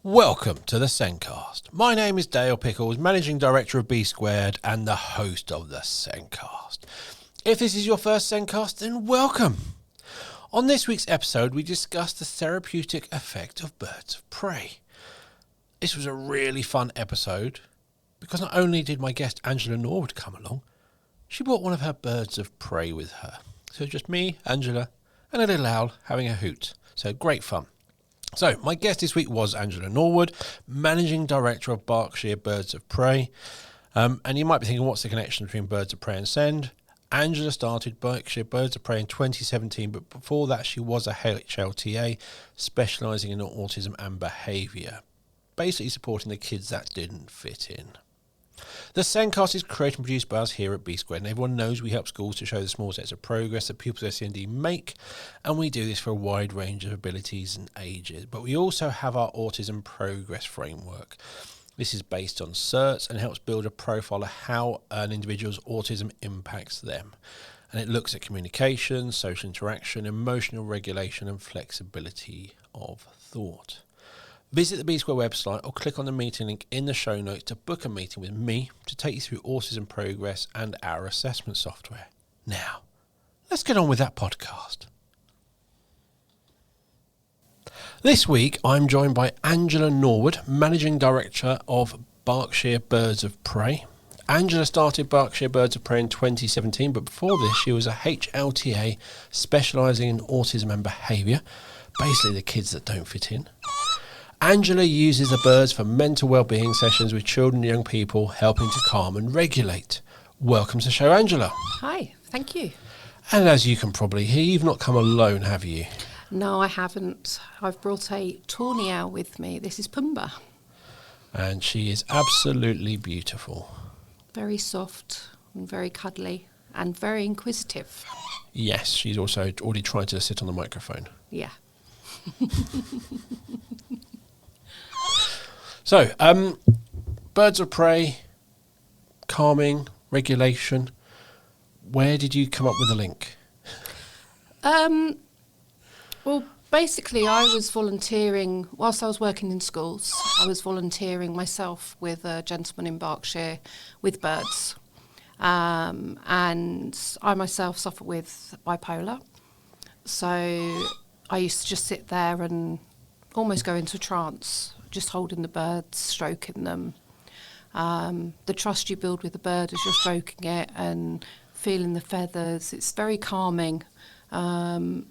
Welcome to the Sencast. My name is Dale Pickles, Managing Director of B Squared and the host of the Sencast. If this is your first Sencast, then welcome. On this week's episode, we discussed the therapeutic effect of birds of prey. This was a really fun episode because not only did my guest Angela Norwood come along, she brought one of her birds of prey with her. So just me, Angela, and a little owl having a hoot. So great fun. So, my guest this week was Angela Norwood, Managing Director of Berkshire Birds of Prey. And you might be thinking, what's the connection between Birds of Prey and SEND? Angela started Berkshire Birds of Prey in 2017, but before that she was a HLTA, specialising in autism and behaviour, basically supporting the kids that didn't fit in. The Sencast is created and produced by us here at B Squared, and everyone knows we help schools to show the small steps of progress that pupils with SEND make, and we do this for a wide range of abilities and ages. But we also have our Autism Progress Framework. This is based on certs and helps build a profile of how an individual's autism impacts them. And it looks at communication, social interaction, emotional regulation and flexibility of thought. Visit the B Square website or click on the meeting link in the show notes to book a meeting with me to take you through autism progress and our assessment software. Now, let's get on with that podcast. This week, I'm joined by Angela Norwood, Managing Director of Berkshire Birds of Prey. Angela started Berkshire Birds of Prey in 2017, but before this, she was a HLTA specialising in autism and behaviour, basically the kids that don't fit in. Angela uses the birds for mental well-being sessions with children and young people, helping to calm and regulate. Welcome to the show, Angela. Hi, thank you. And as you can probably hear, you've not come alone, have you? No, I haven't. I've brought a Tawny Owl with me. This is Pumba. And she is absolutely beautiful. Very soft and very cuddly and very inquisitive. Yes, she's also already tried to sit on the microphone. Yeah. So, birds of prey, calming, regulation. Where did you come up with the link? Well, basically, I was volunteering, whilst I was working in schools, I was volunteering myself with a gentleman in Berkshire with birds. And I myself suffer with bipolar. So I used to just sit there and almost go into a trance, just holding the birds, stroking them. The trust you build with the bird as you're stroking it and feeling the feathers, it's very calming. And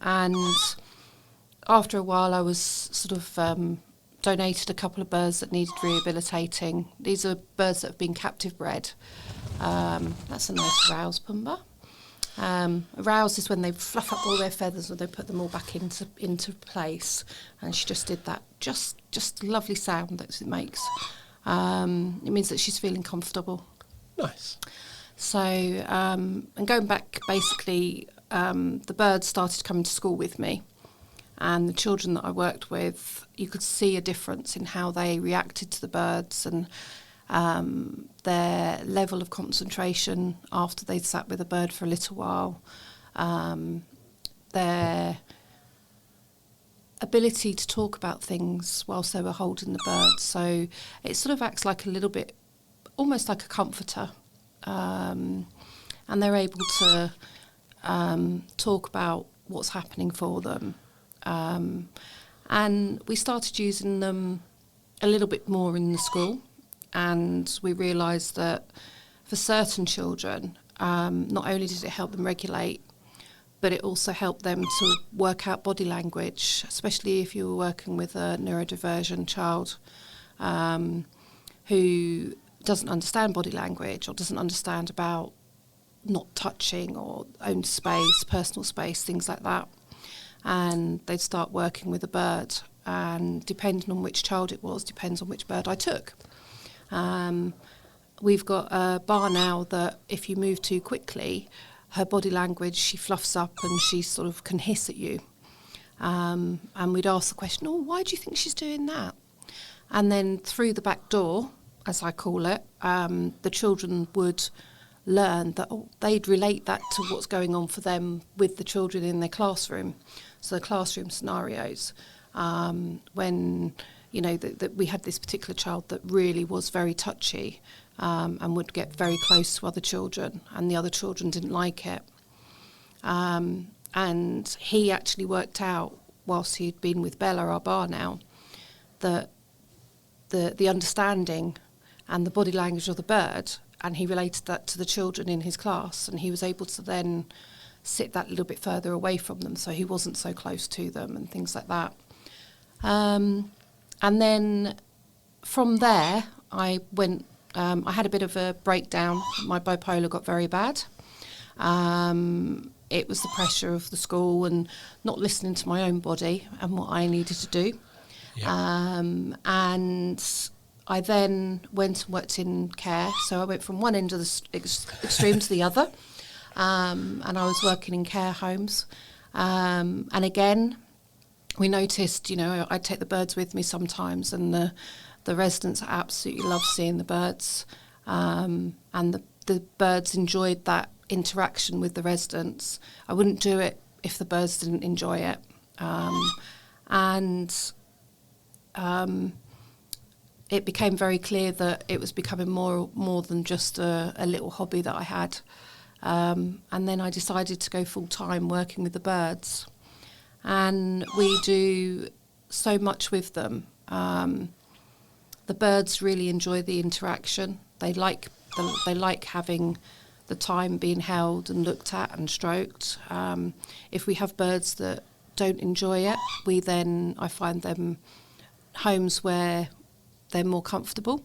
after a while I was sort of donated a couple of birds that needed rehabilitating. These are birds that have been captive bred. That's a nice rouse, Pumba. A rouse is when they fluff up all their feathers or they put them all back into place, and she just did that. Just lovely sound that it makes. It means that she's feeling comfortable. Nice. So, and going back, basically, the birds started coming to school with me, and the children that I worked with, you could see a difference in how they reacted to the birds and their level of concentration after they'd sat with a bird for a little while, their ability to talk about things whilst they were holding the bird. So it sort of acts like a little bit, almost like a comforter, and they're able to talk about what's happening for them. And we started using them a little bit more in the school. And we realised that for certain children, not only did it help them regulate, but it also helped them to work out body language, especially if you were working with a neurodivergent child who doesn't understand body language or doesn't understand about not touching or own space, personal space, things like that. And they'd start working with a bird, and depending on which child it was, depends on which bird I took. We've got a barn owl that if you move too quickly, her body language, she fluffs up and she sort of can hiss at you. And we'd ask the question, oh, why do you think she's doing that? And then through the back door, as I call it, the children would learn that they'd relate that to what's going on for them with the children in their classroom. So the classroom scenarios, when that we had this particular child that really was very touchy and would get very close to other children, and the other children didn't like it. And he actually worked out, whilst he'd been with Bella, our barn owl, that the understanding and the body language of the bird, and he related that to the children in his class, and he was able to then sit that little bit further away from them, so he wasn't so close to them and things like that. And then from there, I went. I had a bit of a breakdown. My bipolar got very bad. It was the pressure of the school and not listening to my own body and what I needed to do. Yeah. And I then went and worked in care. So I went from one end of the extreme to the other. And I was working in care homes. And again, we noticed, I'd take the birds with me sometimes, and the residents absolutely loved seeing the birds. And the birds enjoyed that interaction with the residents. I wouldn't do it if the birds didn't enjoy it. It became very clear that it was becoming more than just a little hobby that I had. And then I decided to go full-time working with the birds. And we do so much with them. The birds really enjoy the interaction. They like having the time being held and looked at and stroked. If we have birds that don't enjoy it, I find them homes where they're more comfortable,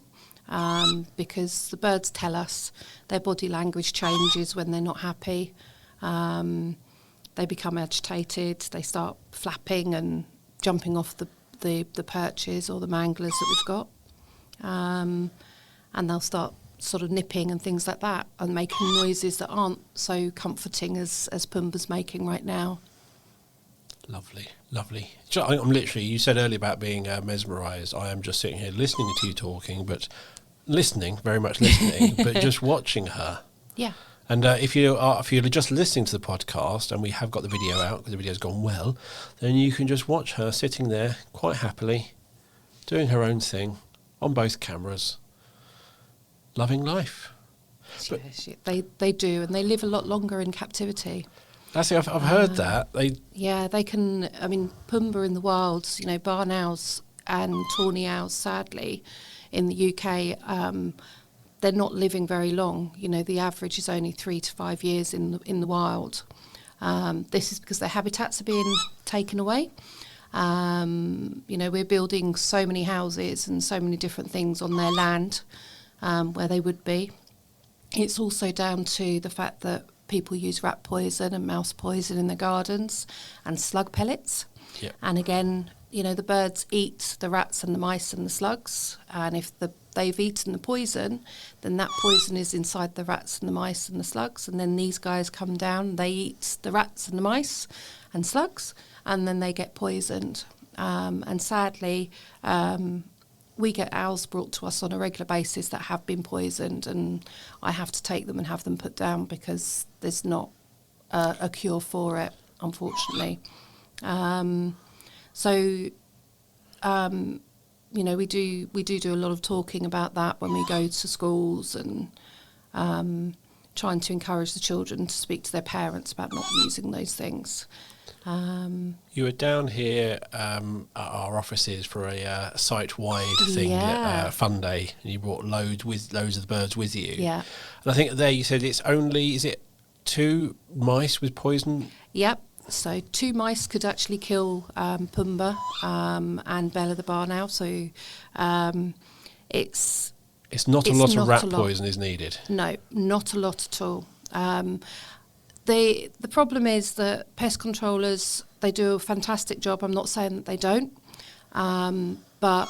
because the birds tell us their body language changes when they're not happy. They become agitated. They start flapping and jumping off the perches or the manglers that we've got. And they'll start sort of nipping and things like that and making noises that aren't so comforting as Pumba's making right now. Lovely. I'm literally, you said earlier about being mesmerised. I am just sitting here listening to you talking, but very much listening, but just watching her. Yeah. And if you're just listening to the podcast, and we have got the video out because the video's gone well, then you can just watch her sitting there quite happily, doing her own thing on both cameras, loving life. But they do, and they live a lot longer in captivity. That's it. I've heard that. They can. I mean, Pumba in the wild, barn owls and tawny owls, sadly, in the UK, they're not living very long. The average is only 3 to 5 years in the wild. This is because their habitats are being taken away. We're building so many houses and so many different things on their land where they would be. It's also down to the fact that people use rat poison and mouse poison in their gardens and slug pellets. Yep. And again, the birds eat the rats and the mice and the slugs. And if they've eaten the poison, then that poison is inside the rats and the mice and the slugs. And then these guys come down, they eat the rats and the mice and slugs, and then they get poisoned. And sadly, we get owls brought to us on a regular basis that have been poisoned, and I have to take them and have them put down because there's not a cure for it, unfortunately. We do a lot of talking about that when we go to schools, and trying to encourage the children to speak to their parents about not using those things. You were down here at our offices for a site-wide thing, fun day, and you brought loads of the birds with you. Yeah. And I think there you said is it 2 mice with poison? Yep. So 2 mice could actually kill Pumba and Bella the barn owl. So it's not a lot of rat poison is needed. No, not a lot at all. The problem is that pest controllers, they do a fantastic job. I'm not saying that they don't, but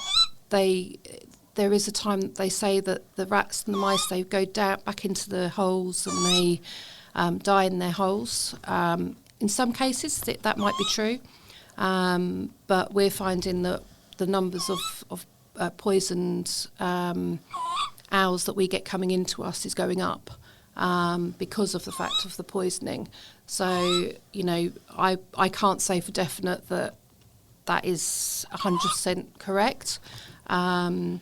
there is a time that they say that the rats and the mice, they go down back into the holes and they die in their holes. In some cases, that might be true, but we're finding that the numbers of poisoned owls that we get coming into us is going up. Because of the fact of the poisoning. So, I can't say for definite that that is 100% correct. All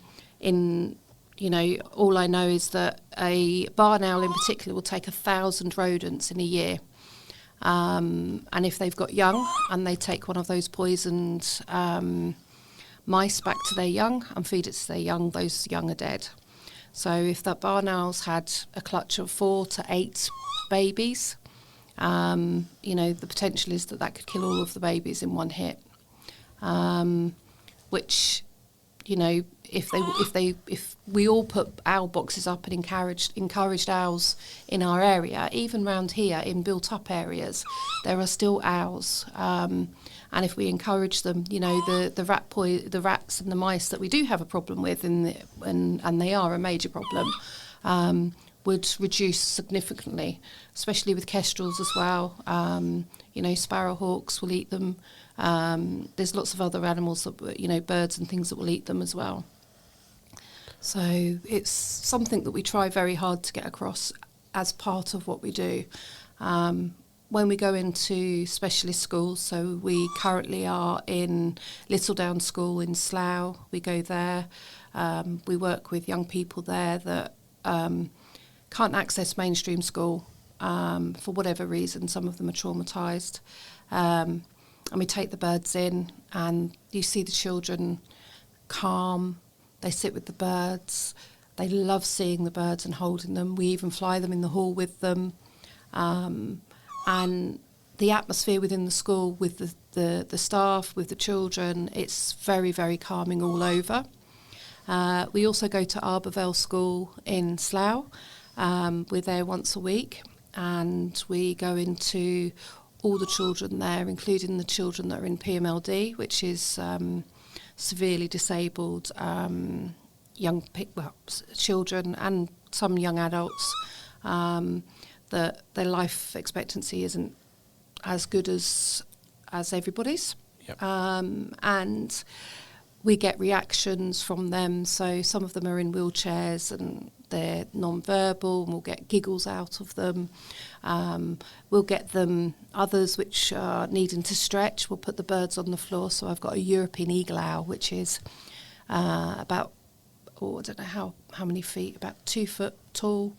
I know is that a barn owl in particular will take 1,000 rodents in a year. And if they've got young and they take one of those poisoned mice back to their young and feed it to their young, those young are dead. So if that barn owl's had a clutch of 4 to 8 babies, the potential is that could kill all of the babies in one hit. Which, if we all put owl boxes up and encouraged owls in our area, even round here in built-up areas, there are still owls. And if we encourage them, the rats and the mice that we do have a problem with, and they are a major problem, would reduce significantly, especially with kestrels as well. Sparrowhawks will eat them. There's lots of other animals that, birds and things that will eat them as well. So it's something that we try very hard to get across as part of what we do. When we go into specialist schools, so we currently are in Littledown School in Slough, we go there. We work with young people there that can't access mainstream school for whatever reason. Some of them are traumatised. And we take the birds in, and you see the children calm. They sit with the birds. They love seeing the birds and holding them. We even fly them in the hall with them. And the atmosphere within the school with the staff, with the children, it's very, very calming all over. We also go to Arborvale School in Slough. We're there once a week, and we go into all the children there, including the children that are in PMLD, which is severely disabled children and some young adults, that their life expectancy isn't as good as everybody's. Yep. And we get reactions from them. So some of them are in wheelchairs and they're non-verbal, and we'll get giggles out of them. We'll get them others which are needing to stretch. We'll put the birds on the floor. So I've got a European eagle owl, which is about, I don't know how many feet, about 2 foot tall,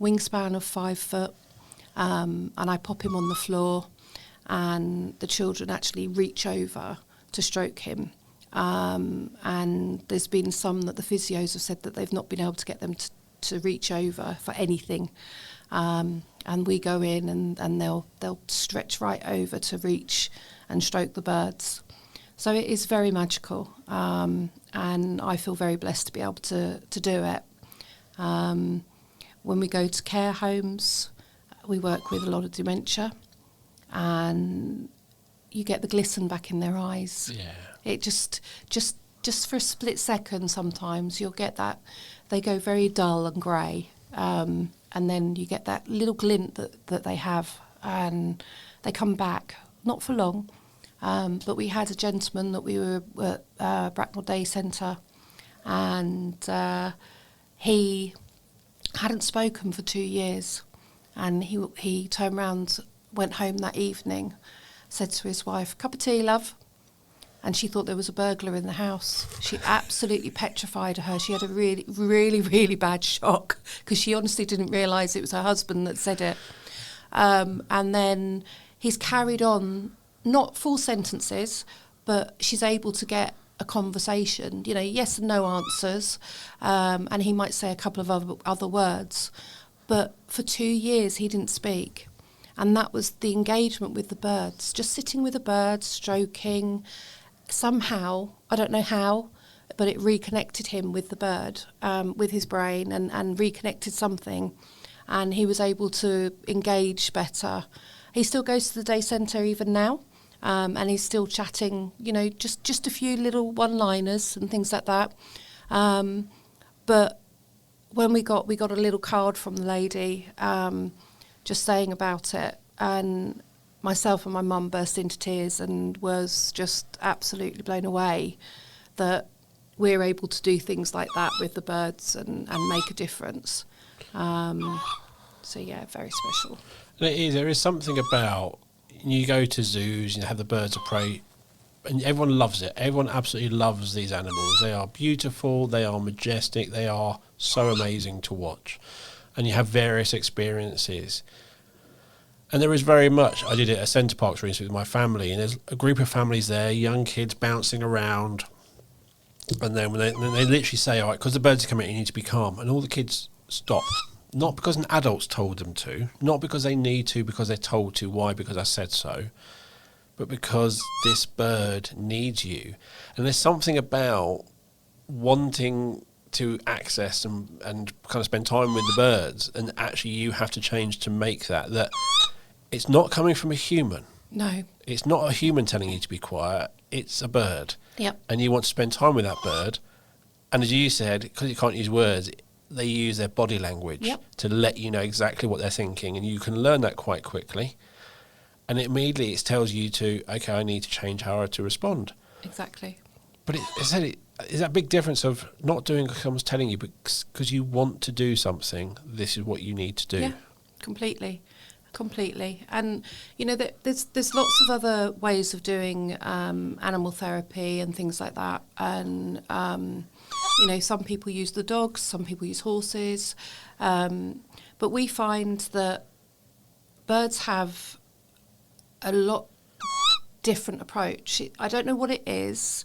wingspan of 5 foot. And I pop him on the floor, and the children actually reach over to stroke him. And there's been some that the physios have said that they've not been able to get them to reach over for anything. And we go in and they'll stretch right over to reach and stroke the birds. So it is very magical, and I feel very blessed to be able to do it. When we go to care homes, we work with a lot of dementia, and you get the glisten back in their eyes. Yeah. It just for a split second sometimes you'll get that. They go very dull and grey, and then you get that little glint that they have, and they come back, not for long. But we had a gentleman that we were at Bracknell Day Centre, and he hadn't spoken for 2 years, and he turned round, went home that evening, said to his wife, "Cup of tea, love." And she thought there was a burglar in the house. She absolutely petrified her. She had a really, really, really bad shock because she honestly didn't realise it was her husband that said it. And then he's carried on, not full sentences, but she's able to get a conversation, yes and no answers. And he might say a couple of other words. But for 2 years, he didn't speak. And that was the engagement with the birds, just sitting with the birds, stroking. Somehow, I don't know how, but it reconnected him with the bird, with his brain, and reconnected something. And he was able to engage better. He still goes to the day centre even now, and he's still chatting, just a few little one-liners and things like that. But when we got a little card from the lady, just saying about it, and myself and my mum burst into tears and was just absolutely blown away that we're able to do things like that with the birds and make a difference. So yeah, very special. There is something about, you go to zoos, have the birds of prey and everyone loves it. Everyone absolutely loves these animals. They are beautiful. They are majestic. They are so amazing to watch. And you have various experiences. And there is very much, I did it at Centre Parks recently with my family, and there's a group of families there, young kids bouncing around. And then when they literally say, all right, because the birds are coming, you need to be calm. And all the kids stop. Not because an adult's told them to, not because they need to, because they're told to. Why? Because I said so. But because this bird needs you. And there's something about wanting to access and kind of spend time with the birds, and actually you have to change to make that it's not coming from a human. No. It's not a human telling you to be quiet. It's a bird. Yep. And you want to spend time with that bird. And as you said, because you can't use words, they use their body language to let you know exactly what they're thinking. And you can learn that quite quickly. And immediately it tells you to, okay, I need to change how to respond. Exactly. But it's that big difference of not doing because someone's telling you, but because you want to do something, this is what you need to do. Yeah, completely. And there's lots of other ways of doing animal therapy and things like that. And some people use the dogs, some people use horses, but we find that birds have a lot different approach. I don't know what it is,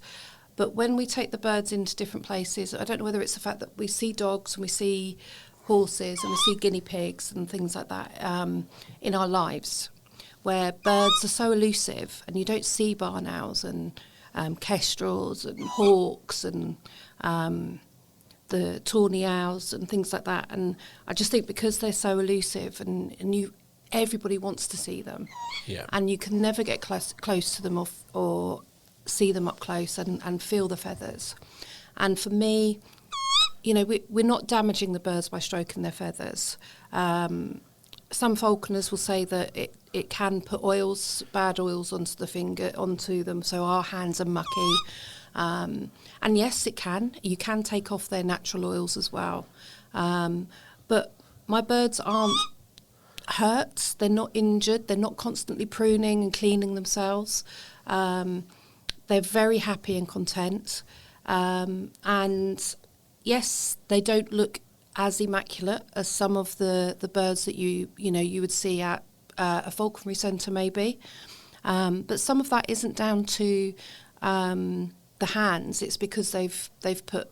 but when we take the birds into different places, I don't know whether it's the fact that we see dogs and we see horses and we see guinea pigs and things like that in our lives, where birds are so elusive and you don't see barn owls and kestrels and hawks and the tawny owls and things like that. And I just think because they're so elusive and everybody wants to see them, and you can never get close to them or see them up close and feel the feathers. And for me, we're not damaging the birds by stroking their feathers. Some falconers will say that it can put bad oils onto them, so our hands are mucky. And yes, it can. You can take off their natural oils as well. But my birds aren't hurt. They're not injured. They're not constantly pruning and cleaning themselves. They're very happy and content. And yes, they don't look as immaculate as some of the birds that you would see at a falconry centre maybe. But some of that isn't down to the hands. It's because they've put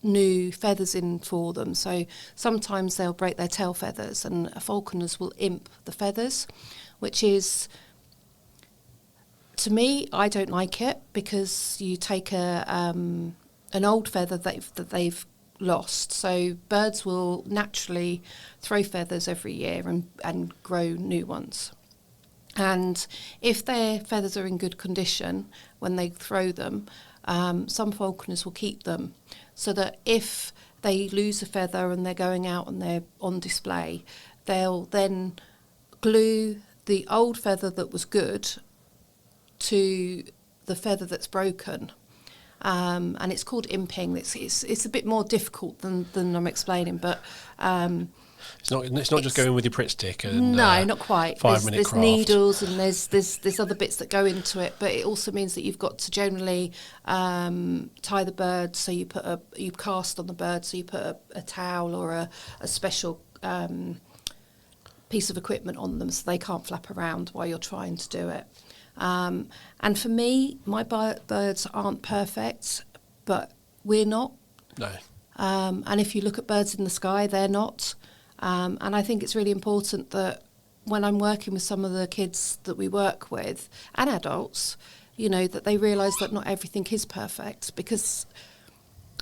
new feathers in for them. So sometimes they'll break their tail feathers, and falconers will imp the feathers, which is, to me, I don't like it, because you take an old feather that they've lost. So birds will naturally throw feathers every year and grow new ones. And if their feathers are in good condition when they throw them, some falconers will keep them, so that if they lose a feather and they're going out and they're on display, they'll then glue the old feather that was good to the feather that's broken. And it's called imping. It's a bit more difficult than I'm explaining, but it's not just going with your Pritt stick and no, not quite. 5 minute there's craft. Needles and there's other bits that go into it, but it also means that you've got to generally tie the bird. So you cast on the bird. So you put a towel or a special piece of equipment on them, so they can't flap around while you're trying to do it. And for me, my birds aren't perfect, but we're not. No. And if you look at birds in the sky, they're not. And I think it's really important that when I'm working with some of the kids that we work with, and adults, that they realise that not everything is perfect, because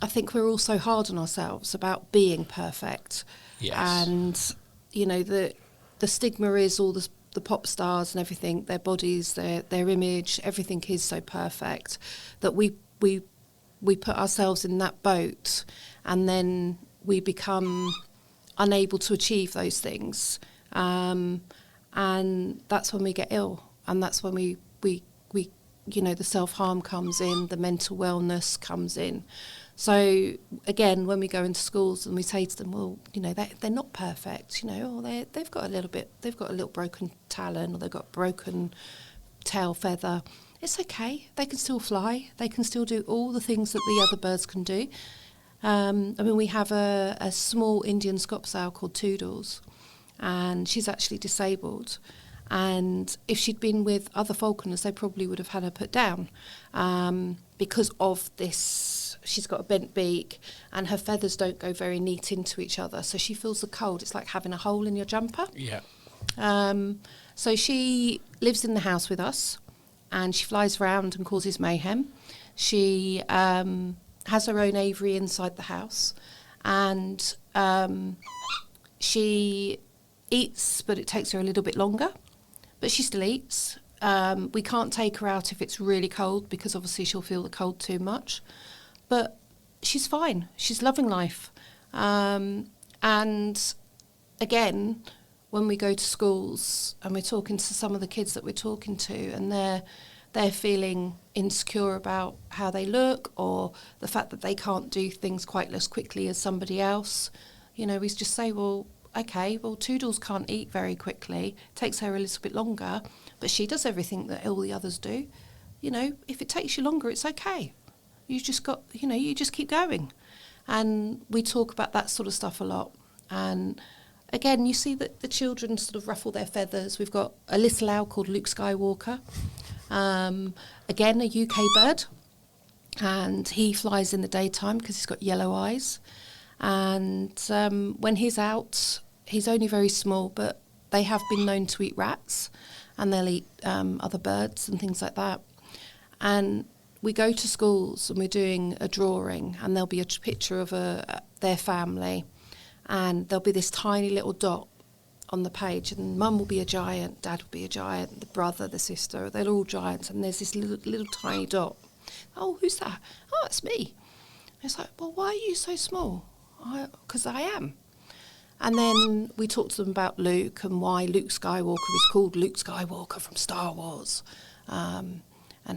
I think we're all so hard on ourselves about being perfect. Yes. And, the stigma is all the pop stars and everything, their bodies, their image, everything is so perfect that we put ourselves in that boat, and then we become unable to achieve those things, and that's when we get ill, and that's when we the self-harm comes in, the mental wellness comes in. So again, when we go into schools and we say to them, well, they're not perfect, or they've got a little broken talon, or they've got broken tail feather, it's okay. They can still fly. They can still do all the things that the other birds can do. I mean, we have a small Indian Scops owl called Toodles, and she's actually disabled. And if she'd been with other falconers, they probably would have had her put down because of this. She's got a bent beak, and her feathers don't go very neat into each other. So she feels the cold. It's like having a hole in your jumper. Yeah. So she lives in the house with us, and she flies around and causes mayhem. She has her own aviary inside the house, and she eats, but it takes her a little bit longer. But she still eats. We can't take her out if it's really cold, because obviously she'll feel the cold too much. But she's fine. She's loving life. And again, when we go to schools and we're talking to some of the kids that we're talking to, and they're feeling insecure about how they look, or the fact that they can't do things quite as quickly as somebody else, we just say, well, okay, well, Toodles can't eat very quickly. It takes her a little bit longer, but she does everything that all the others do. If it takes you longer, it's okay. You just you just keep going. And we talk about that sort of stuff a lot. And again, you see that the children sort of ruffle their feathers. We've got a little owl called Luke Skywalker. Again, a UK bird. And he flies in the daytime because he's got yellow eyes. And when he's out, he's only very small, but they have been known to eat rats, and they'll eat other birds and things like that. And we go to schools and we're doing a drawing, and there'll be a picture of their family, and there'll be this tiny little dot on the page, and mum will be a giant, dad will be a giant, the brother, the sister, they're all giants, and there's this little tiny dot. Oh, who's that? Oh, it's me. It's like, well, why are you so small? Because I am. And then we talk to them about Luke and why Luke Skywalker is called Luke Skywalker from Star Wars, and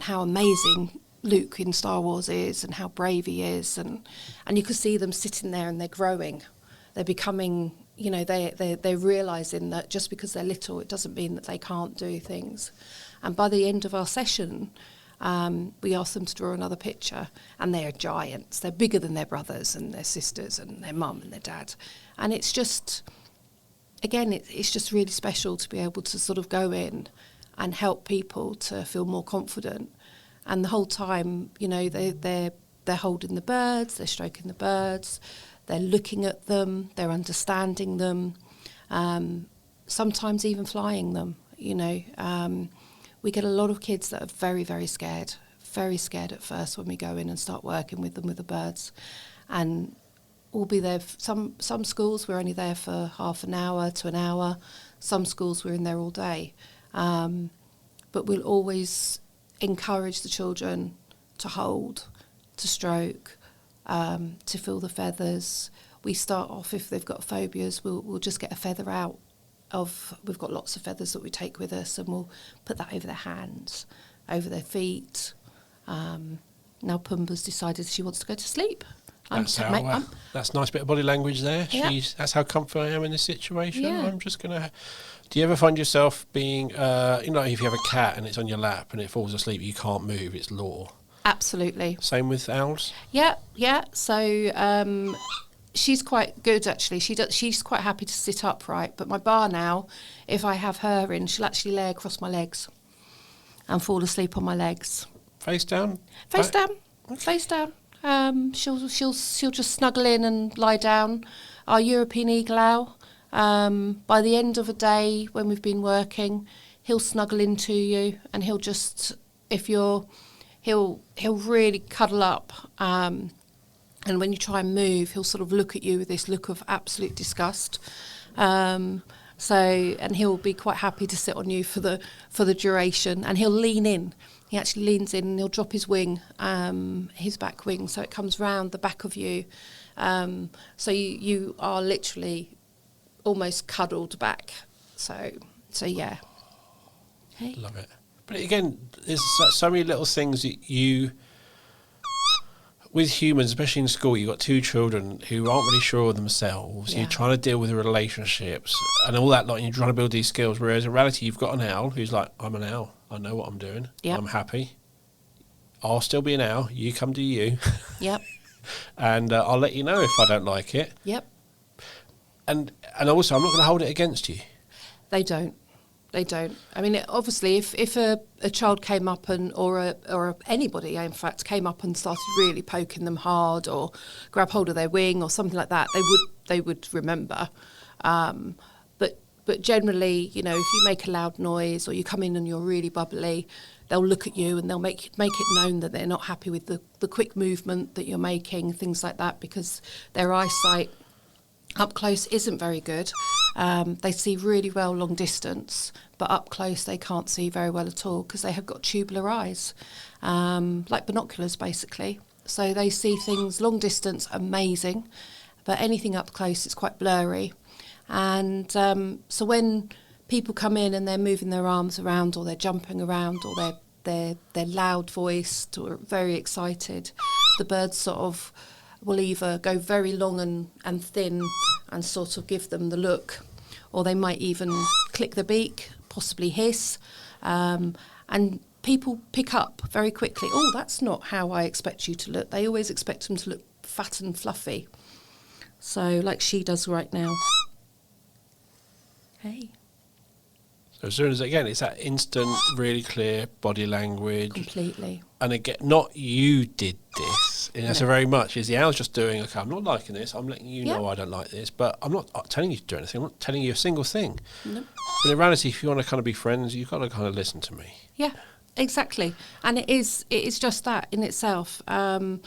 how amazing Luke in Star Wars is, and how brave he is. And you can see them sitting there, and they're growing. They're becoming, they're realising that just because they're little, it doesn't mean that they can't do things. And by the end of our session, we ask them to draw another picture, and they are giants. They're bigger than their brothers and their sisters and their mum and their dad. And it's just, again, it's just really special to be able to sort of go in and help people to feel more confident. And the whole time, they're holding the birds, they're stroking the birds, they're looking at them, they're understanding them, sometimes even flying them, We get a lot of kids that are very, very scared at first when we go in and start working with them with the birds. And we'll be there. Some schools we're only there for half an hour to an hour. Some schools we're in there all day. But we'll always encourage the children to hold, to stroke, to feel the feathers. We start off, if they've got phobias, we'll just get a feather out. We've got lots of feathers that we take with us, and we'll put that over their hands, over their feet. Now Pumba's decided she wants to go to sleep. That's a nice bit of body language there. Yeah. That's how comfortable I am in this situation. Yeah. I'm just going to... Do you ever find yourself being... if you have a cat and it's on your lap and it falls asleep, you can't move, it's law. Absolutely. Same with owls? Yeah. So... she's quite good, actually. She's quite happy to sit upright. But my bar now, if I have her in, she'll actually lay across my legs and fall asleep on my legs. Face down? Face down. She'll just snuggle in and lie down. Our European eagle owl, by the end of a day when we've been working, he'll snuggle into you, and he'll really cuddle up. And when you try and move, he'll sort of look at you with this look of absolute disgust. And he'll be quite happy to sit on you for the duration, and he'll lean in. He actually leans in and he'll drop his wing, his back wing, so it comes round the back of you. So you are literally almost cuddled back. So yeah. Hey. Love it. But again, there's so many little things that you... With humans, especially in school, you've got two children who aren't really sure of themselves. Yeah. You're trying to deal with the relationships and all that, and you're trying to build these skills. Whereas in reality, you've got an owl who's like, I'm an owl. I know what I'm doing. Yep. I'm happy. I'll still be an owl. You come to you. Yep. And I'll let you know if I don't like it. Yep. And also, I'm not going to hold it against you. They don't. They don't. I mean, obviously, if a child came up or anybody, in fact, came up and started really poking them hard or grab hold of their wing or something like that, they would remember. But generally, you know, if you make a loud noise or you come in and you're really bubbly, they'll look at you and they'll make it known that they're not happy with the quick movement that you're making, things like that, because their eyesight up close isn't very good. They see really well long distance, but up close they can't see very well at all because they have got tubular eyes, like binoculars basically. So they see things long distance amazing, but anything up close it's quite blurry. And so when people come in and they're moving their arms around or they're jumping around or they're loud voiced or very excited, the birds sort of will either go very long and thin and sort of give them the look, or they might even click the beak, possibly hiss, and people pick up very quickly, oh, that's not how I expect you to look. They always expect them to look fat and fluffy. So like she does right now. Hey. So as soon as, again, it's that instant, really clear body language. Completely. And again, not you did this. And that's No. very much, is the owl's just doing, okay, I'm not liking this, I'm letting you know Yeah. I don't like this, but I'm not telling you to do anything, I'm not telling you a single thing. Nope. But in reality, if you want to kind of be friends, you've got to kind of listen to me. Yeah, exactly. And it is just that in itself. And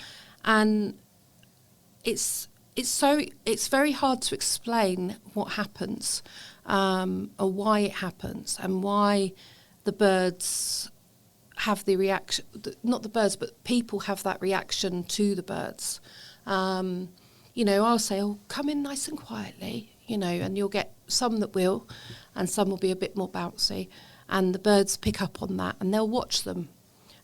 it's very hard to explain what happens, or why it happens, and why the birds have the reaction, not the birds, but people have that reaction to the birds. You know, I'll say, oh, come in nice and quietly, you know, and you'll get some that will, and some will be a bit more bouncy. And the birds pick up on that and they'll watch them.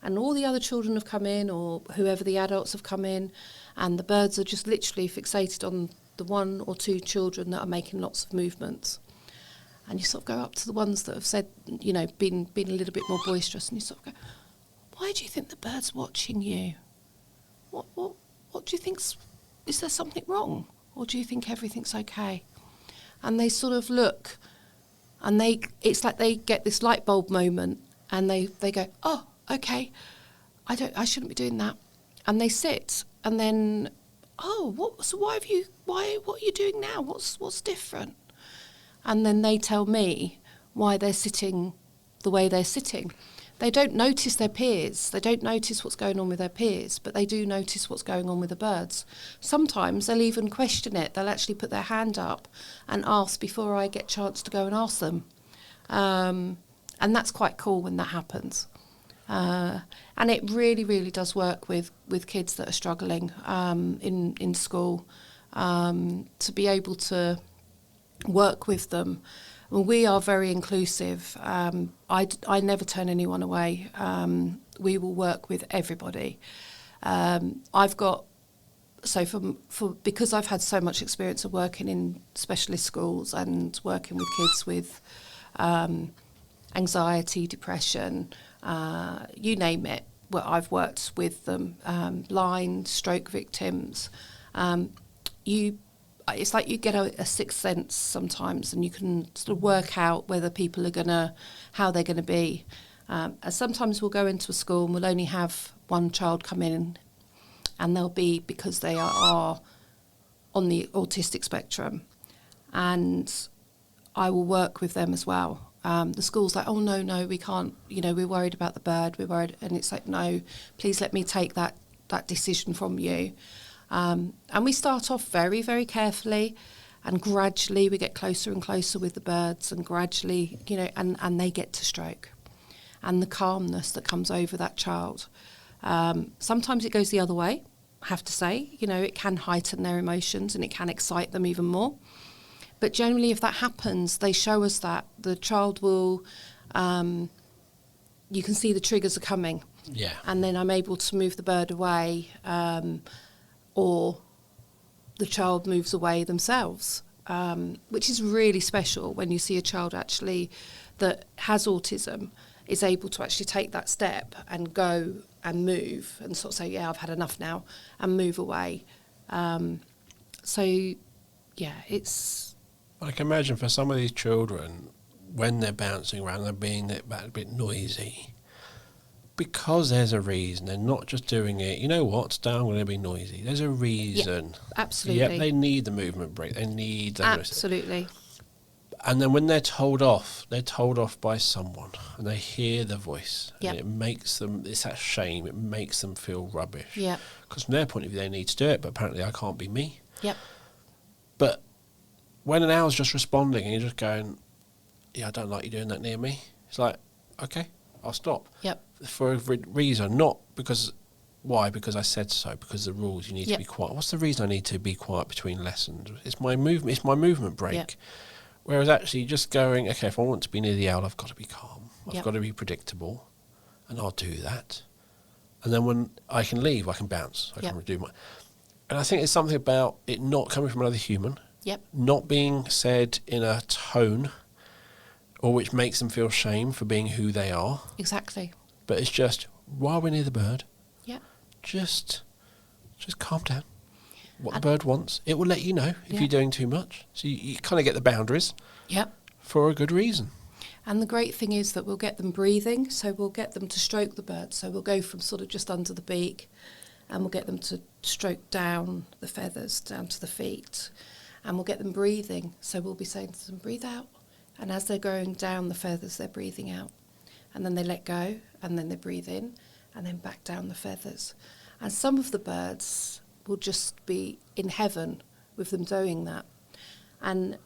And all the other children have come in, or whoever the adults have come in, and the birds are just literally fixated on the one or two children that are making lots of movements. And you sort of go up to the ones that have said, you know, been a little bit more boisterous, and you sort of go, why do you think the bird's watching you? What do you think's, is there something wrong? Or do you think everything's okay? And they sort of look, and it's like they get this light bulb moment, and they go, oh, okay, I shouldn't be doing that. And they sit, and then, oh, what are you doing now? What's different? And then they tell me why they're sitting the way they're sitting. They don't notice their peers. They don't notice what's going on with their peers, but they do notice what's going on with the birds. Sometimes they'll even question it. They'll actually put their hand up and ask before I get a chance to go and ask them. And that's quite cool when that happens. And it really, really does work with kids that are struggling in school, to be able to work with them. Well, we are very inclusive. I never turn anyone away. We will work with everybody. Because I've had so much experience of working in specialist schools and working with kids with anxiety, depression, you name it. Well, I've worked with them, blind, stroke victims. It's like you get a sixth sense sometimes, and you can sort of work out whether people are how they're gonna be. And sometimes we'll go into a school and we'll only have one child come in, and they'll be because they are on the autistic spectrum, and I will work with them as well. The school's like, oh no, we can't. You know, we're worried about the bird. We're worried, and it's like, no, please let me take that decision from you. And we start off very, very carefully, and gradually we get closer and closer with the birds, and gradually, you know, and they get to stroke, and the calmness that comes over that child. Sometimes it goes the other way, I have to say. You know, it can heighten their emotions and it can excite them even more. But generally, if that happens, they show us that the child will, you can see the triggers are coming. Yeah. And then I'm able to move the bird away, or the child moves away themselves, which is really special when you see a child actually that has autism. is able to actually take that step and go and move and sort of say, yeah, I've had enough now, and move away. So, yeah, it's... I can imagine for some of these children, when they're bouncing around, they're being a bit noisy. Because there's a reason, they're not just doing it, you know what, today I'm going to be noisy. There's a reason. Yep, absolutely. Yep, they need the movement break. They need that. Absolutely. And then when they're told off by someone, and they hear the voice. Yep. And it makes them, it's that shame, it makes them feel rubbish. Yeah. Because from their point of view, they need to do it, but apparently I can't be me. Yep. But when an owl's just responding and you're just going, yeah, I don't like you doing that near me. It's like, okay, I'll stop. Yep. For a reason, not because... Why? Because I said so. Because the rules, you need to be quiet. What's the reason I need to be quiet between lessons? It's my movement. It's my movement break. Yep. Whereas actually just going, okay, if I want to be near the owl, I've got to be calm. I've Yep. got to be predictable, and I'll do that. And then when I can leave, I can bounce. I can do my... And I think it's something about it not coming from another human. Yep. Not being said in a tone, or which makes them feel shame for being who they are. Exactly. But it's just, while we're near the bird, Yep. just calm down. What the bird wants, it will let you know if you're doing too much. So you kind of get the boundaries. Yep. For a good reason. And the great thing is that we'll get them breathing, so we'll get them to stroke the bird. So we'll go from sort of just under the beak, and we'll get them to stroke down the feathers, down to the feet. And we'll get them breathing. So we'll be saying to them, breathe out. And as they're going down the feathers, they're breathing out. And then they let go, and then they breathe in, and then back down the feathers. And some of the birds will just be in heaven with them doing that. And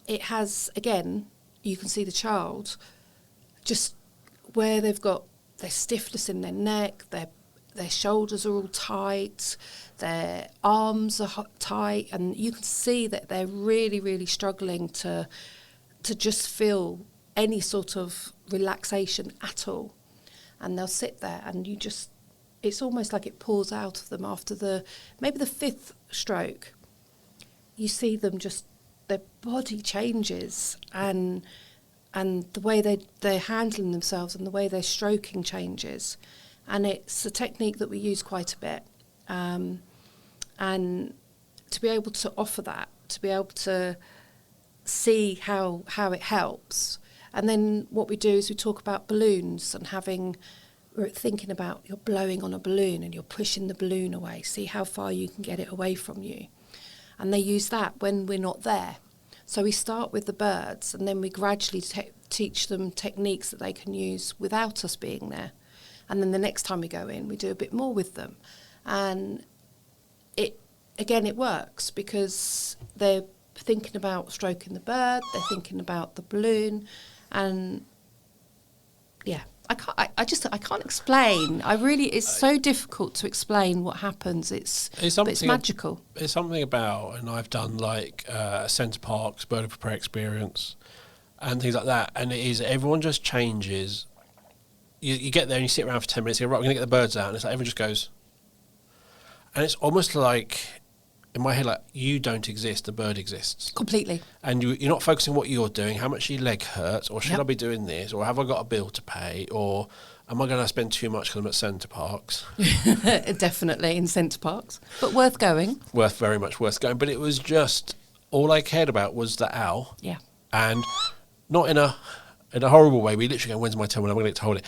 it has, again, you can see the child just where they've got their stiffness in their neck, their shoulders are all tight, their arms are tight, and you can see that they're really, really struggling to just feel any sort of relaxation at all. And they'll sit there and it's almost like it pours out of them after maybe the fifth stroke. You see them just, their body changes and the way they're handling themselves and the way they're stroking changes. And it's a technique that we use quite a bit. And to be able to offer that, to be able to see how it helps. And then what we do is we talk about balloons and we're thinking about you're blowing on a balloon and you're pushing the balloon away. See how far you can get it away from you. And they use that when we're not there. So we start with the birds and then we gradually teach them techniques that they can use without us being there. And then the next time we go in, we do a bit more with them. And it works because they're thinking about stroking the bird, they're thinking about the balloon, and yeah, I can't explain. It's so difficult to explain what happens. It's magical. It's something about, and I've done like Centre Park's Bird of Prey experience and things like that, and it is everyone just changes. You get there and you sit around for 10 minutes, you go, right, we're going to get the birds out, and it's like everyone just goes. And it's almost like, in my head, like, you don't exist, the bird exists. Completely. And you're not focusing on what you're doing, how much your leg hurts, or should I be doing this, or have I got a bill to pay, or am I going to spend too much because I'm at Centre Parks? Definitely in Centre Parks. But worth going. Very much worth going. But it was just, all I cared about was the owl. Yeah. And not in a horrible way. We literally go, when's my turn, when am I going to get to hold it?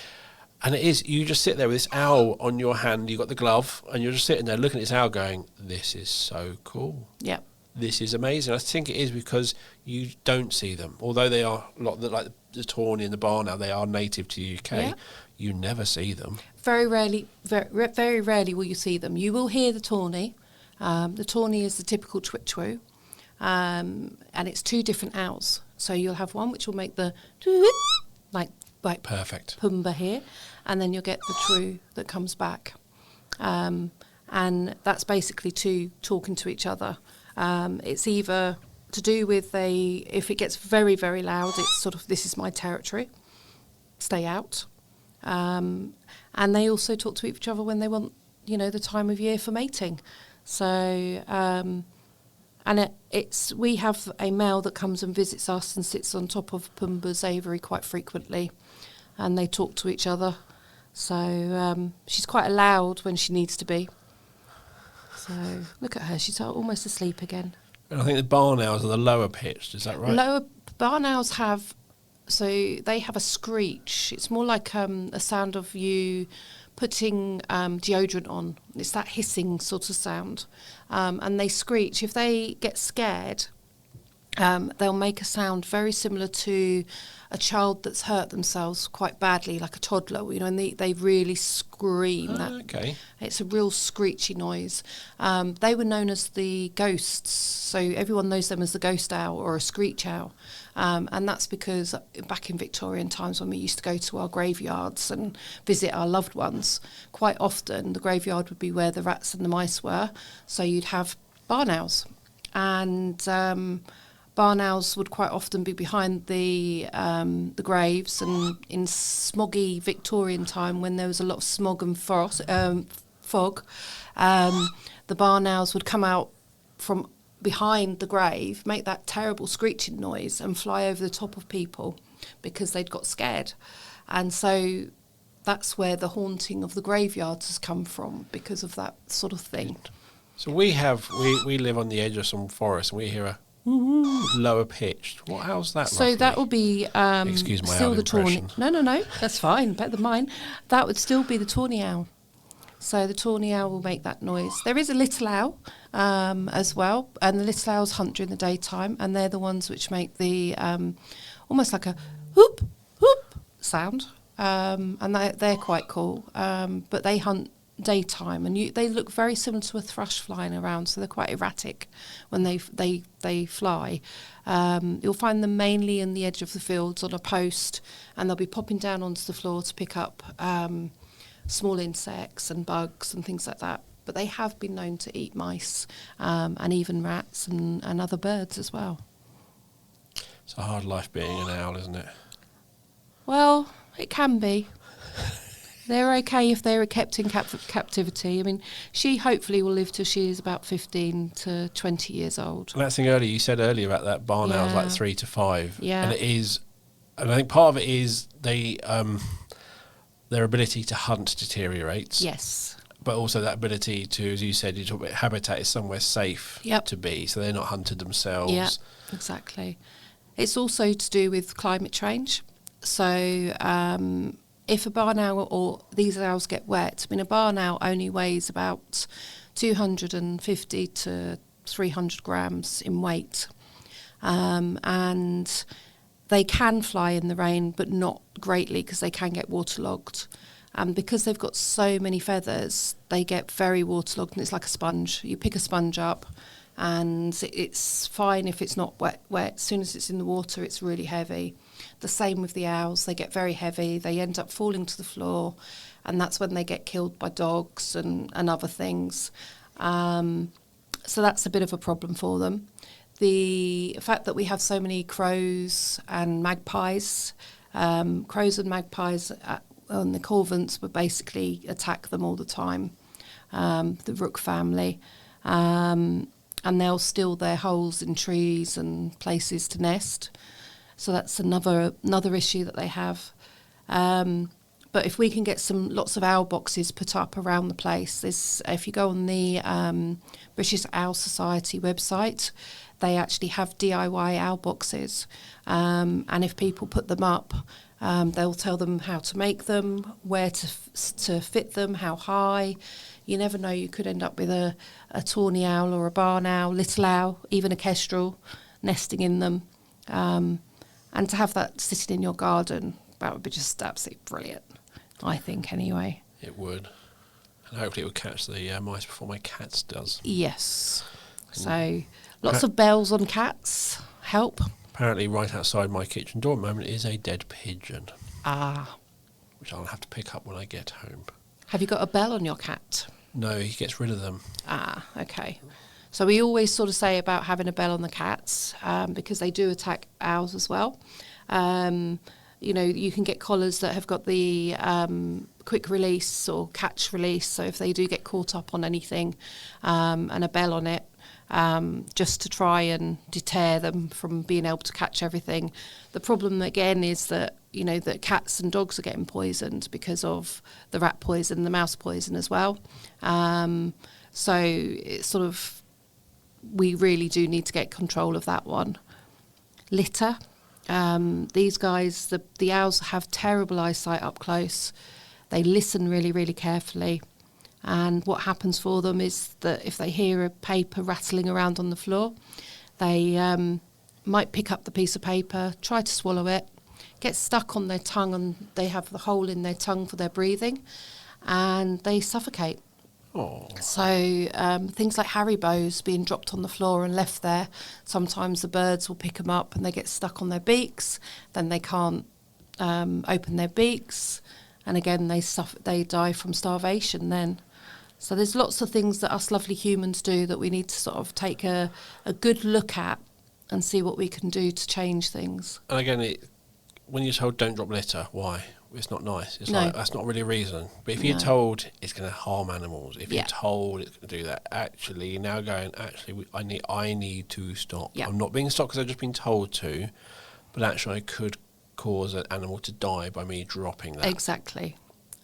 And it is, you just sit there with this owl on your hand, you've got the glove, and you're just sitting there looking at this owl going, this is so cool. Yeah. This is amazing. I think it is because you don't see them. Although they are, like the tawny and the barn owl, they are native to the UK, you never see them. Very rarely will you see them. You will hear the tawny. The tawny is the typical twoo, and it's two different owls. So you'll have one which will make the like perfect Pumba here, and then you'll get the twoo that comes back, and that's basically two talking to each other. It's either to do with if it gets very, very loud, it's sort of, this is my territory, stay out. And they also talk to each other when they want, the time of year for mating. So, we have a male that comes and visits us and sits on top of Pumba's aviary quite frequently. and they talk to each other. So she's quite loud when she needs to be. So look at her, she's almost asleep again. And I think the barn owls are the lower pitched, is that right? Barn owls have, so they have a screech. It's more like a sound of you putting deodorant on. It's that hissing sort of sound. And they screech. If they get scared, they'll make a sound very similar to a child that's hurt themselves quite badly, like a toddler, and they really scream. Okay. It's a real screechy noise. They were known as the ghosts, so everyone knows them as the ghost owl or a screech owl. And that's because back in Victorian times, when we used to go to our graveyards and visit our loved ones, quite often the graveyard would be where the rats and the mice were, so you'd have barn owls. And barn owls would quite often be behind the graves, and in smoggy Victorian time, when there was a lot of smog and fog, the barn owls would come out from behind the grave, make that terrible screeching noise, and fly over the top of people because they'd got scared. And so that's where the haunting of the graveyards has come from, because of that sort of thing. So we live on the edge of some forest, and we hear a lower pitched. How's that? So that would be excuse my still owl the tawny. impression. No, that's fine, better than mine. That would still be the tawny owl. So the tawny owl will make that noise. There is a little owl as well, and the little owls hunt during the daytime, and they're the ones which make the almost like a whoop whoop sound, and they're quite cool. But they hunt daytime, and they look very similar to a thrush flying around, so they're quite erratic when they fly. You'll find them mainly in the edge of the fields on a post, and they'll be popping down onto the floor to pick up small insects and bugs and things like that. But they have been known to eat mice and even rats and other birds as well. It's a hard life being an owl, isn't it? Well, it can be. They're okay if they're kept in captivity. I mean, she hopefully will live till she is about 15 to 20 years old. And that thing earlier, you said earlier about that barn owl's like 3 to 5. Yeah. And it is, and I think part of it is their ability to hunt deteriorates. Yes. But also that ability to, as you said, you talk about habitat is somewhere safe to be, so they're not hunted themselves. Yeah, exactly. It's also to do with climate change. So if a barn owl or these owls get wet, I mean, a barn owl only weighs about 250 to 300 grams in weight. And they can fly in the rain, but not greatly, because they can get waterlogged. And because they've got so many feathers, they get very waterlogged, and it's like a sponge. You pick a sponge up, and it's fine if it's not wet. As soon as it's in the water, it's really heavy. The same with the owls. They get very heavy. They end up falling to the floor, and that's when they get killed by dogs and other things. So that's a bit of a problem for them. The fact that we have so many crows and magpies, on the corvents would basically attack them all the time, the rook family, and they'll steal their holes in trees and places to nest. So that's another issue that they have. But if we can get lots of owl boxes put up around the place, if you go on the British Owl Society website, they actually have DIY owl boxes, and if people put them up, they'll tell them how to make them, where to fit them, how high. You never know, you could end up with a tawny owl or a barn owl, little owl, even a kestrel nesting in them. And to have that sitting in your garden, that would be just absolutely brilliant, I think, anyway. It would. And hopefully it would catch the mice before my cats does. Yes. So lots of bells on cats help. Apparently right outside my kitchen door at the moment is a dead pigeon. Ah. Which I'll have to pick up when I get home. Have you got a bell on your cat? No, he gets rid of them. Ah, okay. So we always sort of say about having a bell on the cats, because they do attack owls as well. You can get collars that have got the quick release or catch release. So if they do get caught up on anything, and a bell on it, just to try and deter them from being able to catch everything. The problem again is that that cats and dogs are getting poisoned because of the rat poison, the mouse poison as well. So it's sort of, we really do need to get control of that one. Litter. These guys, the owls have terrible eyesight up close. They listen really, really carefully. And what happens for them is that if they hear a paper rattling around on the floor, they might pick up the piece of paper, try to swallow it, get stuck on their tongue, and they have the hole in their tongue for their breathing, and they suffocate. Oh. So things like Haribos being dropped on the floor and left there, sometimes the birds will pick them up and they get stuck on their beaks, then they can't open their beaks, and again they die from starvation then. So there's lots of things that us lovely humans do that we need to sort of take a good look at and see what we can do to change things. And again, when you're told don't drop litter, why? It's not nice. It's No. like, that's not really a reason. But if you're told it's going to harm animals, if Yeah. you're told it's going to do that, actually, you're now going, I need to stop. Yeah. I'm not being stopped because I've just been told to, but actually I could cause an animal to die by me dropping that. Exactly.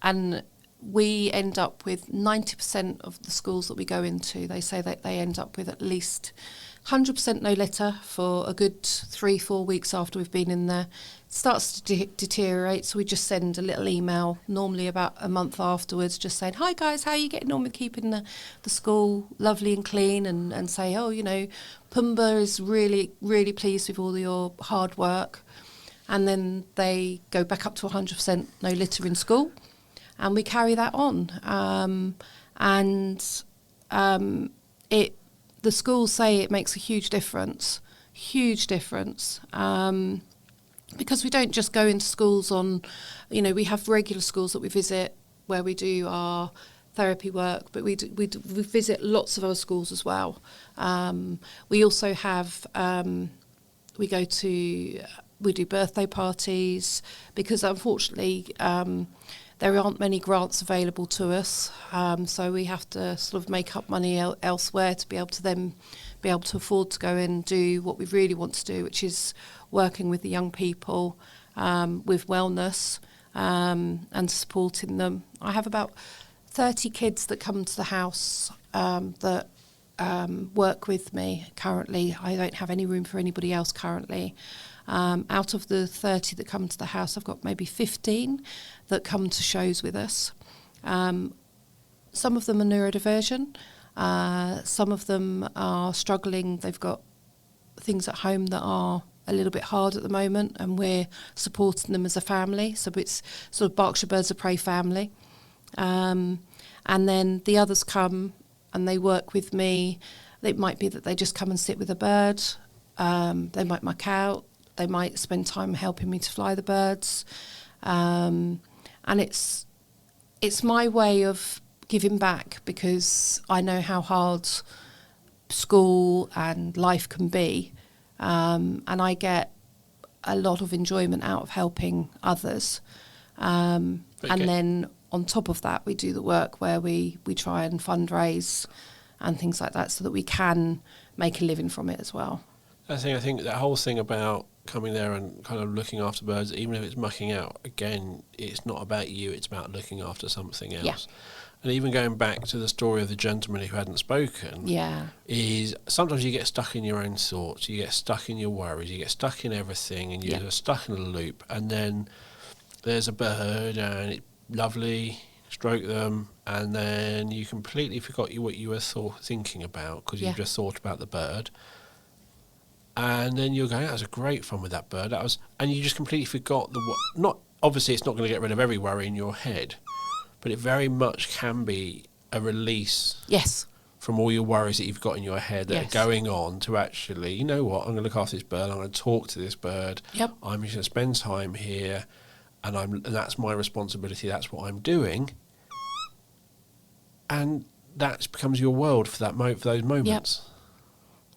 And we end up with 90% of the schools that we go into, they say that they end up with at least 100% no litter for a good 3-4 weeks after we've been in there. It starts to deteriorate, so we just send a little email, normally about a month afterwards, just saying, hi guys, how are you getting on with keeping the school lovely and clean, and say, Pumba is really, really pleased with all your hard work. And then they go back up to 100% no litter in school, and we carry that on. The schools say it makes a huge difference, because we don't just go into schools on, we have regular schools that we visit where we do our therapy work, but we visit lots of other schools as well. We also have, we do birthday parties, because unfortunately there aren't many grants available to us, so we have to sort of make up money elsewhere to be able to afford to go and do what we really want to do, which is working with the young people with wellness and supporting them. I have about 30 kids that come to the house that work with me currently. I don't have any room for anybody else currently. Out of the 30 that come to the house, I've got maybe 15 that come to shows with us. Some of them are neurodivergent. Some of them are struggling. They've got things at home that are a little bit hard at the moment, and we're supporting them as a family. So it's sort of Berkshire Birds of Prey family. And then the others come and they work with me. It might be that they just come and sit with a bird. They might muck out. They might spend time helping me to fly the birds. And it's my way of giving back, because I know how hard school and life can be. And I get a lot of enjoyment out of helping others. And then on top of that, we do the work where we try and fundraise and things like that, so that we can make a living from it as well. I think that whole thing about coming there and kind of looking after birds, even if it's mucking out, again, it's not about you, it's about looking after something else. Yeah. And even going back to the story of the gentleman who hadn't spoken, is sometimes you get stuck in your own thoughts, you get stuck in your worries, you get stuck in everything, and you're stuck in a loop, and then there's a bird and it's lovely, stroke them, and then you completely forgot what you were thinking about, because you just thought about the bird. And then you're going, that was a great fun with that bird. And you just completely forgot obviously it's not going to get rid of every worry in your head, but it very much can be a release. Yes. From all your worries that you've got in your head that are going on, to actually, you know what, I'm going to look after this bird, I'm going to talk to this bird, I'm just going to spend time here, and that's my responsibility, that's what I'm doing. And that becomes your world for those moments.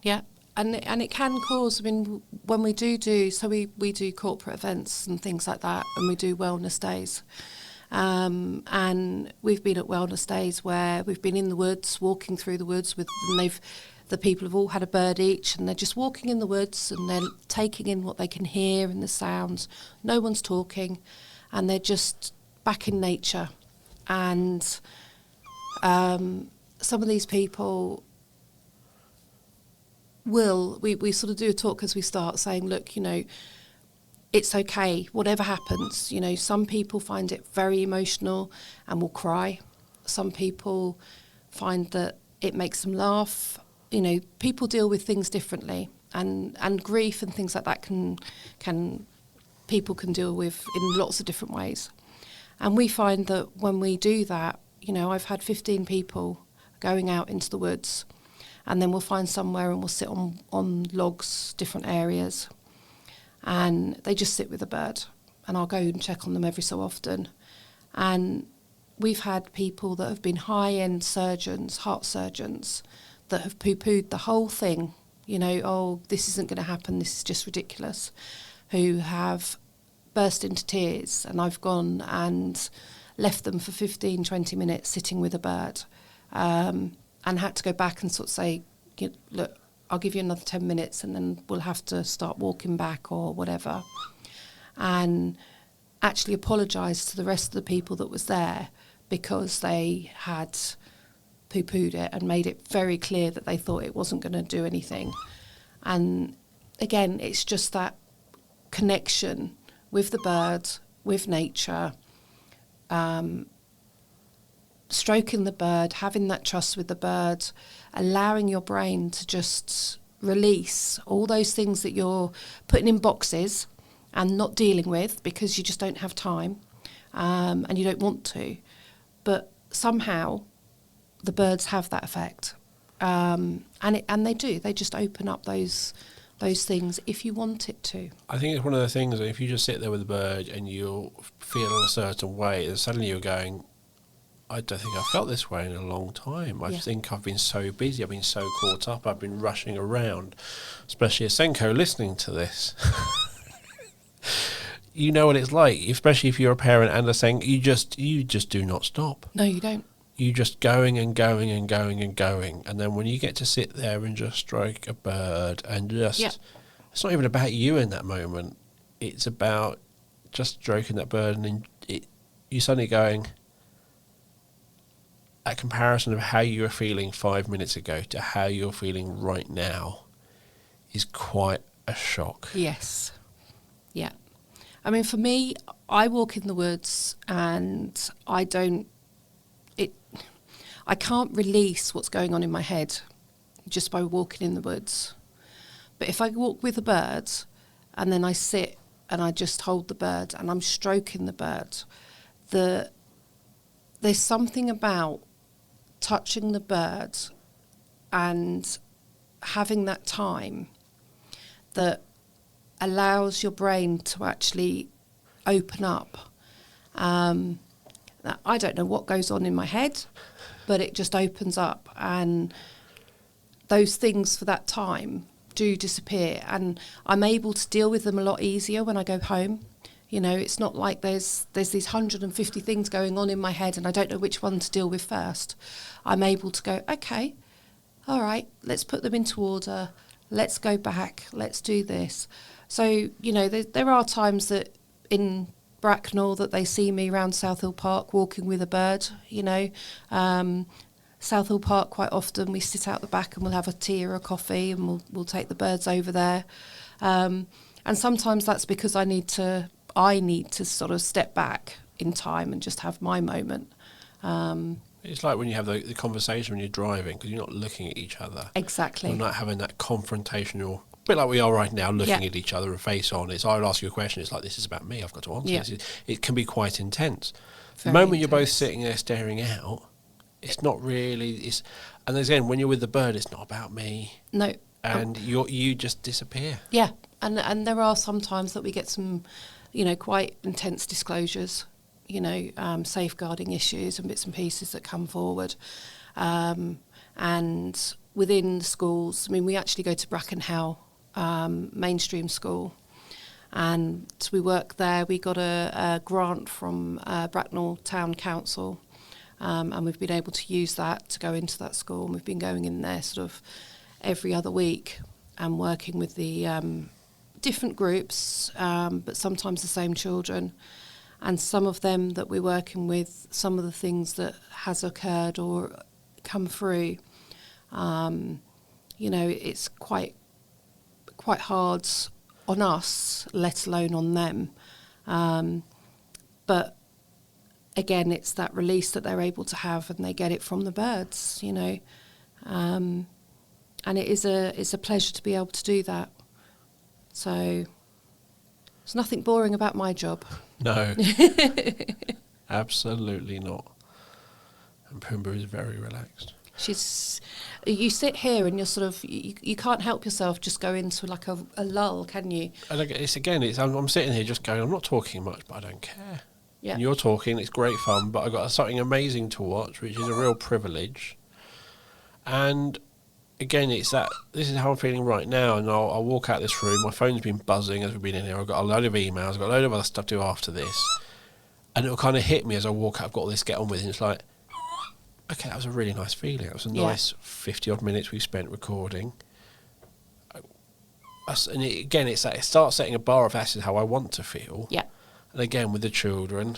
Yeah. And it can cause, when we do, so we do corporate events and things like that, and we do wellness days. And we've been at wellness days where we've been in the woods, walking through the woods and the people have all had a bird each, and they're just walking in the woods and they're taking in what they can hear and the sounds. No one's talking, and they're just back in nature. And some of these people we sort of do a talk as we start, saying, look, you know, it's okay, whatever happens. You know, some people find it very emotional and will cry. Some people find that it makes them laugh. You know, people deal with things differently, and grief and things like that can people can deal with in lots of different ways. And we find that when we do that, you know, I've had 15 people going out into the woods, and then we'll find somewhere and we'll sit on logs, different areas, and they just sit with a bird, and I'll go and check on them every so often. And we've had people that have been high-end surgeons, heart surgeons, that have poo-pooed the whole thing, you know, oh, this isn't going to happen, this is just ridiculous, who have burst into tears, and I've gone and left them for 15, 20 minutes sitting with a bird, and had to go back and sort of say, look, I'll give you another 10 minutes and then we'll have to start walking back or whatever. And actually apologise to the rest of the people that was there, because they had poo-pooed it and made it very clear that they thought it wasn't going to do anything. And again, it's just that connection with the bird, with nature, stroking the bird, having that trust with the bird, allowing your brain to just release all those things that you're putting in boxes and not dealing with because you just don't have time, and you don't want to. But somehow the birds have that effect, and they do. They just open up those things if you want it to. I think it's one of the things that if you just sit there with a bird and you feel a certain way, and suddenly you're going, I don't think I've felt this way in a long time. I think I've been so busy, I've been so caught up, I've been rushing around, especially a Senko listening to this. You know what it's like, especially if you're a parent and a Senko, you just do not stop. No, you don't. You just going and going and going and going. And then when you get to sit there and just stroke a bird and just, it's not even about you in that moment. It's about just stroking that bird, and then you suddenly going, a comparison of how you were feeling 5 minutes ago to how you're feeling right now is quite a shock. Yes. Yeah. I mean, for me, I walk in the woods and I can't release what's going on in my head just by walking in the woods. But if I walk with a bird and then I sit and I just hold the bird and I'm stroking the bird, there's something about touching the bird and having that time that allows your brain to actually open up. I don't know what goes on in my head, but it just opens up, and those things for that time do disappear, and I'm able to deal with them a lot easier when I go home. You know, it's not like there's these 150 things going on in my head and I don't know which one to deal with first. I'm able to go, okay, all right, let's put them into order. Let's go back. Let's do this. So, you know, there are times that in Bracknell that they see me around South Hill Park walking with a bird, you know. South Hill Park, quite often we sit out the back and we'll have a tea or a coffee and we'll take the birds over there. And sometimes that's because I need to sort of step back in time and just have my moment. It's like when you have the conversation when you're driving, because you're not looking at each other. Exactly. You're not having that confrontational, a bit like we are right now, looking at each other and face on. It's, I'll ask you a question, it's like, this is about me, I've got to answer this. It can be quite intense. The moment you're both sitting there staring out, it's not really, and again, when you're with the bird, it's not about me. No. And you just disappear. Yeah, and there are some times that we get some, you know, quite intense disclosures, you know, safeguarding issues and bits and pieces that come forward. And within the schools, I mean, we actually go to Brackenhow mainstream school, and we work there. We got a grant from Bracknell Town Council, and we've been able to use that to go into that school, and we've been going in there sort of every other week and working with the different groups, but sometimes the same children. And some of them that we're working with, some of the things that has occurred or come through, it's quite hard on us, let alone on them. But again, it's that release that they're able to have, and they get it from the birds, and it's a pleasure to be able to do that. So there's nothing boring about my job. No, absolutely not. And Pumba is very relaxed. You sit here and you're sort of, you can't help yourself just go into like a lull, can you? And I'm sitting here just going, I'm not talking much, but I don't care. Yeah. And you're talking, it's great fun, but I've got something amazing to watch, which is a real privilege. And again, this is how I'm feeling right now, and I'll walk out this room, my phone's been buzzing as we've been in here, I've got a load of emails, I've got a load of other stuff to do after this, and it'll kind of hit me as I walk out, I've got all this to get on with, and it's like, okay, that was a really nice feeling, that was a nice 50 odd minutes we spent recording. And it starts setting a bar of this is how I want to feel. Yeah. And again, with the children,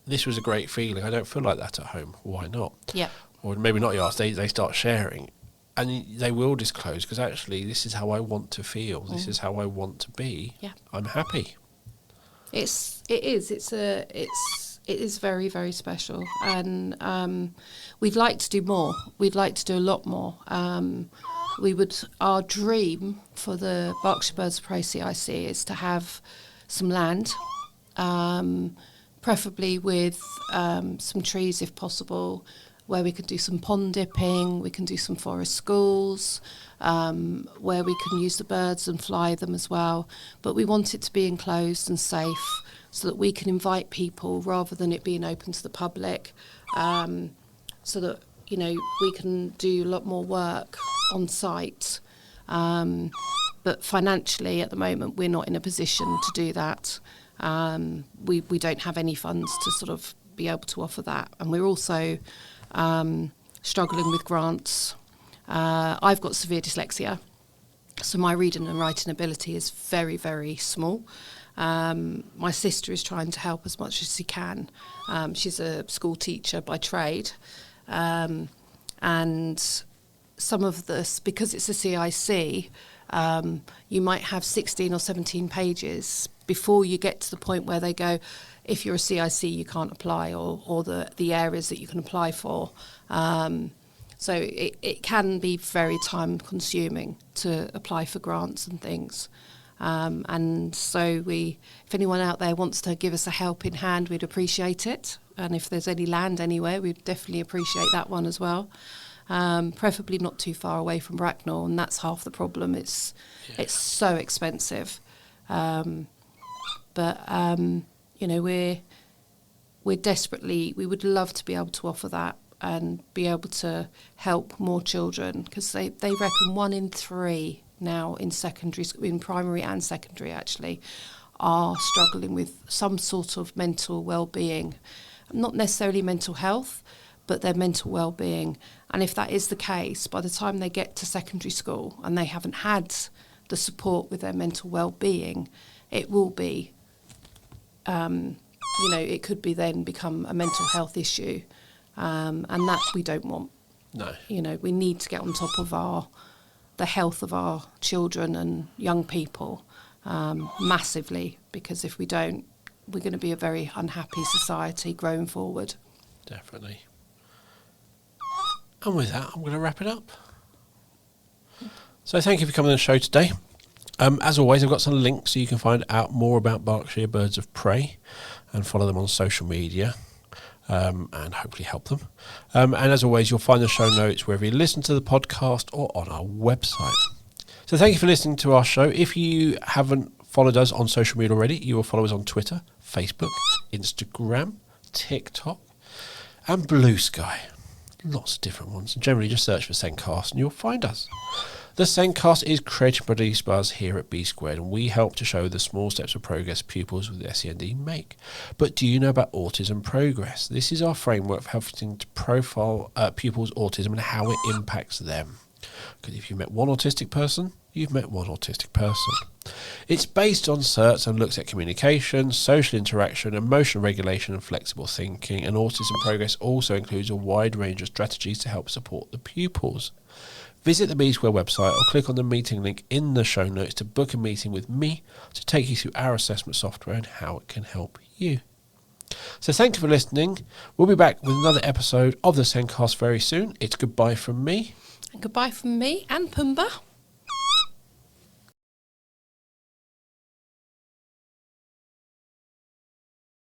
this was a great feeling. I don't feel like that at home. Why not? Yeah. Or maybe not yours. They start sharing, and they will disclose, because actually this is how I want to feel. This is how I want to be. Yeah. I'm happy. It is very, very special, and we'd like to do more. We'd like to do a lot more. Our dream for the Berkshire Birds of Prey CIC is to have some land, preferably with some trees if possible, where we could do some pond dipping, we can do some forest schools, where we can use the birds and fly them as well. But we want it to be enclosed and safe so that we can invite people rather than it being open to the public, so that, we can do a lot more work on site. But financially, at the moment, we're not in a position to do that. We don't have any funds to sort of be able to offer that. And we're also struggling with grants. I've got severe dyslexia, so my reading and writing ability is very, very small. My sister is trying to help as much as she can. She's a school teacher by trade. And some of this, because it's a CIC, you might have 16 or 17 pages before you get to the point where they go, if you're a CIC, you can't apply, or the areas that you can apply for. So it can be very time consuming to apply for grants and things. And so if anyone out there wants to give us a helping hand, we'd appreciate it. And if there's any land anywhere, we'd definitely appreciate that one as well. Preferably not too far away from Bracknell, and that's half the problem. It's so expensive. But we're desperately, we would love to be able to offer that and be able to help more children, because they reckon 1 in 3 now in primary and secondary actually, are struggling with some sort of mental well-being. Not necessarily mental health, but their mental well-being. And if that is the case, by the time they get to secondary school and they haven't had the support with their mental well-being, it will be, it could be then become a mental health issue. And that we don't want. No. We need to get on top of the health of our children and young people massively, because if we don't, we're going to be a very unhappy society growing forward. Definitely. And with that, I'm going to wrap it up. So thank you for coming on the show today. As always, I've got some links so you can find out more about Berkshire Birds of Prey and follow them on social media. And hopefully help them. And as always, you'll find the show notes wherever you listen to the podcast or on our website. So thank you for listening to our show. If you haven't followed us on social media already, you will follow us on Twitter, Facebook, Instagram, TikTok, and Blue Sky. Lots of different ones. Generally, just search for Sendcast and you'll find us. The Sendcast is created and produced by us here at B Squared, and we help to show the small steps of progress pupils with SEND make. But do you know about Autism Progress? This is our framework for helping to profile pupils' autism and how it impacts them. Because if you met one autistic person, you've met one autistic person. It's based on certs and looks at communication, social interaction, emotional regulation and flexible thinking, and Autism Progress also includes a wide range of strategies to help support the pupils. Visit the B Square website or click on the meeting link in the show notes to book a meeting with me to take you through our assessment software and how it can help you. So thank you for listening. We'll be back with another episode of the Zencast very soon. It's goodbye from me. And goodbye from me and Pumba.